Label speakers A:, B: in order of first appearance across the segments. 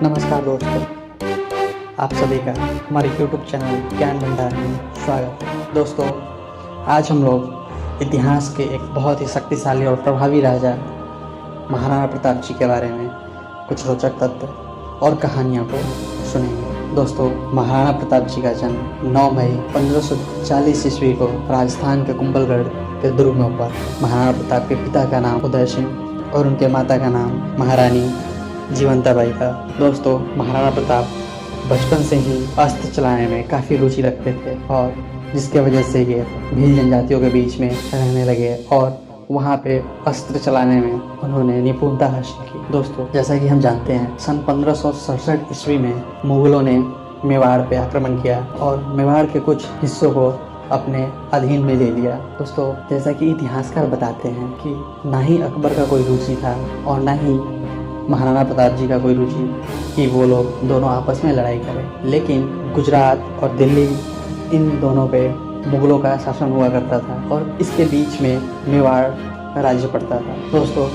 A: नमस्कार दोस्तों, आप सभी का हमारे YouTube चैनल ज्ञान भंडार में स्वागत है। दोस्तों, आज हम लोग इतिहास के एक बहुत ही शक्तिशाली और प्रभावी राजा महाराणा प्रताप जी के बारे में कुछ रोचक तथ्य और कहानियों को सुनेंगे। दोस्तों, महाराणा प्रताप जी का जन्म 9 मई 1540 ईस्वी को राजस्थान के कुंभलगढ़ के दुर्ग में हुआ। महाराणा प्रताप के पिता का नाम उदय सिंह और उनके माता का नाम महारानी जीवंताबाई था। दोस्तों, महाराणा प्रताप बचपन से ही अस्त्र चलाने में काफ़ी रुचि रखते थे और जिसके वजह से ये भील जनजातियों के बीच में रहने लगे और वहाँ पे अस्त्र चलाने में उन्होंने निपुणता हासिल की। दोस्तों, जैसा कि हम जानते हैं, सन 1567 ईस्वी में मुगलों ने मेवाड़ पे आक्रमण किया और मेवाड़ के कुछ हिस्सों को अपने अधीन में ले लिया। दोस्तों, जैसा कि इतिहासकार बताते हैं कि ना ही अकबर का कोई रुचि था और ना ही महाराणा प्रताप जी का कोई रुचि कि वो लोग दोनों आपस में लड़ाई करें, लेकिन गुजरात और दिल्ली इन दोनों पे मुगलों का शासन हुआ करता था और इसके बीच में मेवाड़ राज्य पड़ता था। दोस्तों,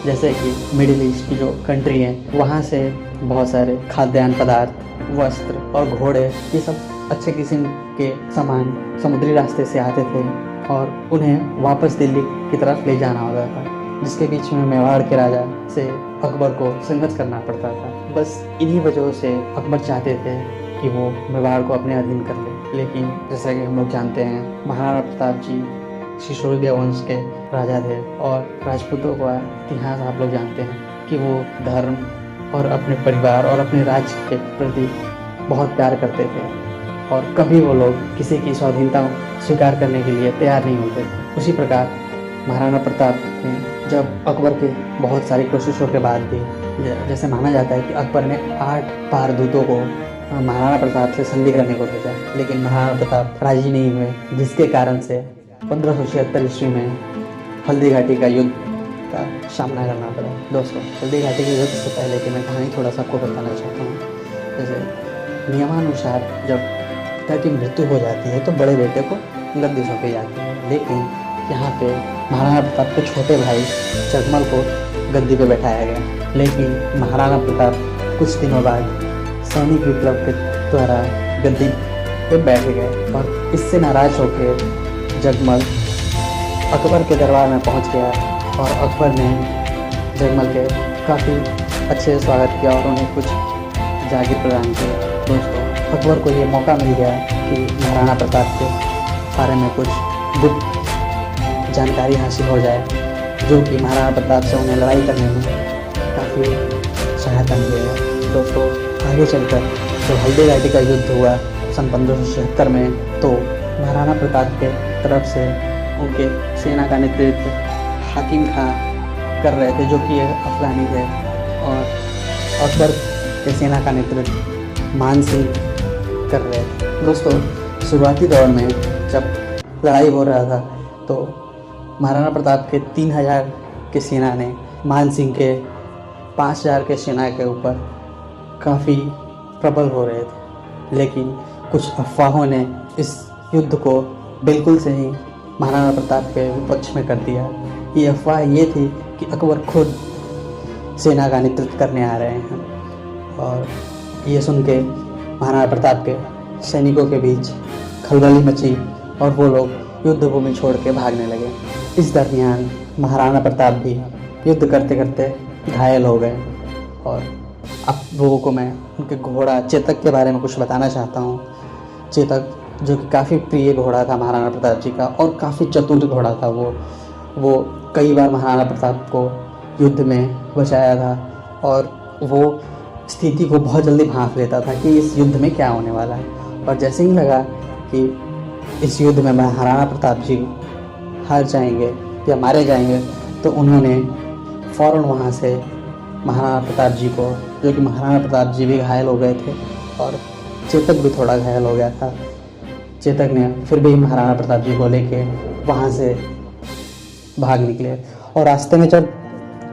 A: जैसे कि मिडिल ईस्ट की जो कंट्री हैं, वहाँ से बहुत सारे खाद्यान्न पदार्थ, वस्त्र और घोड़े, ये सब अच्छे किस्म के सामान समुद्री रास्ते से आते थे और उन्हें वापस दिल्ली की तरफ ले जाना होता था, जिसके बीच में मेवाड़ के राजा से अकबर को संघर्ष करना पड़ता था। बस इन्हीं वजहों से अकबर चाहते थे कि वो मेवाड़ को अपने अधीन कर ले, लेकिन जैसा कि हम लोग जानते हैं, महाराणा प्रताप जी सिसोदिया वंश के राजा थे और राजपूतों का इतिहास आप लोग जानते हैं कि वो धर्म और अपने परिवार और अपने राज्य के प्रति बहुत प्यार करते थे और कभी वो लोग किसी की स्वाधीनता स्वीकार करने के लिए तैयार नहीं होते थे। उसी प्रकार महाराणा प्रताप ने जब अकबर के बहुत सारी कोशिशों के बाद भी, जैसे माना जाता है कि अकबर ने 8 बार दूतों को महाराणा प्रताप से संधि करने को भेजा, लेकिन महाराणा प्रताप राजी नहीं हुए, जिसके कारण से 1576 ईस्वी में हल्दी घाटी का युद्ध का सामना करना पड़ा। दोस्तों, हल्दी घाटी के युद्ध से पहले कि मैं कहानी थोड़ा सा आपको बताना चाहता हूँ। जैसे नियमानुसार जब पिता की मृत्यु हो जाती है तो बड़े बेटे को गद्दी सौंपी जाती है, लेकिन यहाँ पे महाराणा प्रताप के छोटे भाई जगमल को गद्दी पे बैठाया गया। लेकिन महाराणा प्रताप कुछ दिनों बाद सैनिक विप्लव के द्वारा गद्दी पे बैठ गए और इससे नाराज होकर जगमल अकबर के दरबार में पहुंच गया और अकबर ने जगमल के काफ़ी अच्छे से स्वागत किया और उन्हें कुछ जागीर प्रदान किया। दोस्तों, अकबर को ये मौका मिल गया कि महाराणा प्रताप के बारे में कुछ गुप्त जानकारी हासिल हो जाए, जो कि महाराणा प्रताप से उन्हें लड़ाई करने में काफ़ी सहायता मिलेगा। दोस्तों, आगे चलकर जो हल्दी घाटी का युद्ध हुआ सन 1576 में, तो महाराणा प्रताप के तरफ से उनके सेना का नेतृत्व हाकिम खां कर रहे थे, जो कि एक अफगानी थे, और अकबर के सेना का नेतृत्व मान सिंह कर रहे थे। दोस्तों, शुरुआती दौर में जब लड़ाई हो रहा था तो महाराणा प्रताप के 3000 के सेना ने मान सिंह के 5000 के सेना के ऊपर काफ़ी प्रबल हो रहे थे, लेकिन कुछ अफवाहों ने इस युद्ध को बिल्कुल से ही महाराणा प्रताप के विपक्ष में कर दिया। ये अफवाह ये थी कि अकबर खुद सेना का नेतृत्व करने आ रहे हैं और ये सुन के महाराणा प्रताप के सैनिकों के बीच खलबली मची और वो लोग युद्ध भूमि छोड़ के भागने लगे। इस दरमियान महाराणा प्रताप भी युद्ध करते करते घायल हो गए और अब लोगों को मैं उनके घोड़ा चेतक के बारे में कुछ बताना चाहता हूँ। चेतक जो कि काफ़ी प्रिय घोड़ा था महाराणा प्रताप जी का और काफ़ी चतुर घोड़ा था। वो कई बार महाराणा प्रताप को युद्ध में बचाया था और वो स्थिति को बहुत जल्दी भांप लेता था कि इस युद्ध में क्या होने वाला है, और जैसे ही लगा कि इस युद्ध में महाराणा प्रताप जी हार जाएंगे या मारे जाएंगे, तो उन्होंने फ़ौरन वहाँ से महाराणा प्रताप जी को, जो कि महाराणा प्रताप जी भी घायल हो गए थे और चेतक भी थोड़ा घायल हो गया था, चेतक ने फिर भी महाराणा प्रताप जी को लेके वहाँ से भाग निकले और रास्ते में जब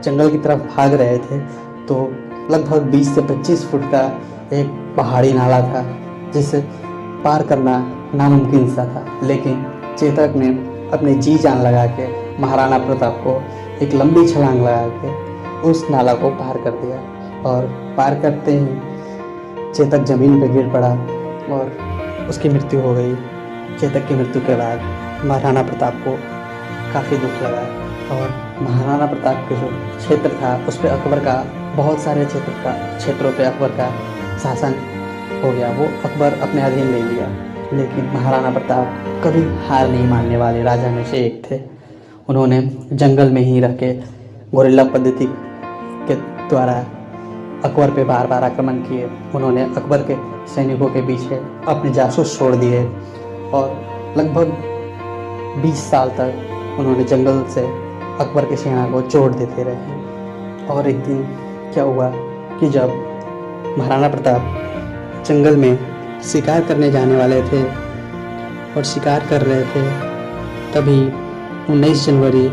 A: जंगल की तरफ भाग रहे थे तो लगभग 20 से 25 फुट का एक पहाड़ी नाला था, जिसे पार करना नामुमकिन सा था, लेकिन चेतक ने अपने जी जान लगा के महाराणा प्रताप को एक लंबी छलांग लगा के उस नाला को पार कर दिया और पार करते ही चेतक ज़मीन पर गिर पड़ा और उसकी मृत्यु हो गई। चेतक की मृत्यु के बाद महाराणा प्रताप को काफ़ी दुख लगा और महाराणा प्रताप के जो क्षेत्र था उस पर अकबर का बहुत सारे क्षेत्रों पे अकबर का शासन हो गया। वो अकबर अपने अधीन ले लिया, लेकिन महाराणा प्रताप कभी हार नहीं मानने वाले राजा में से एक थे। उन्होंने जंगल में ही रह के गोरिल्ला पद्धति के द्वारा अकबर पे बार बार आक्रमण किए। उन्होंने अकबर के सैनिकों के पीछे अपने जासूस छोड़ दिए और लगभग 20 साल तक उन्होंने जंगल से अकबर की सेना को चोट देते रहे। और एक दिन क्या हुआ कि जब महाराणा प्रताप जंगल में शिकार करने जाने वाले थे और शिकार कर रहे थे, तभी 19 जनवरी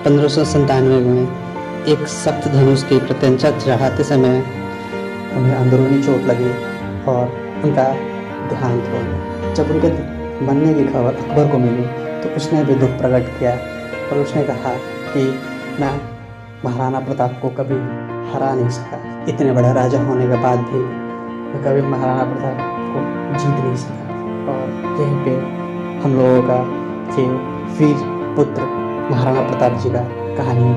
A: 1597 में एक सख्त धनुष की प्रत्यंचा चढ़ाते समय उन्हें अंदरूनी चोट लगी और उनका देहांत हो गया। जब उनके मरने की खबर अकबर को मिली तो उसने भी दुख प्रकट किया और उसने कहा कि मैं महाराणा प्रताप को कभी हरा नहीं सका। इतने बड़ा राजा होने के बाद भी मैं कभी महाराणा प्रताप को जीत नहीं सका। और यहीं पे हम लोगों का ये वीर पुत्र महाराणा प्रताप जी का कहानी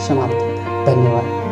A: समाप्त होता है। धन्यवाद।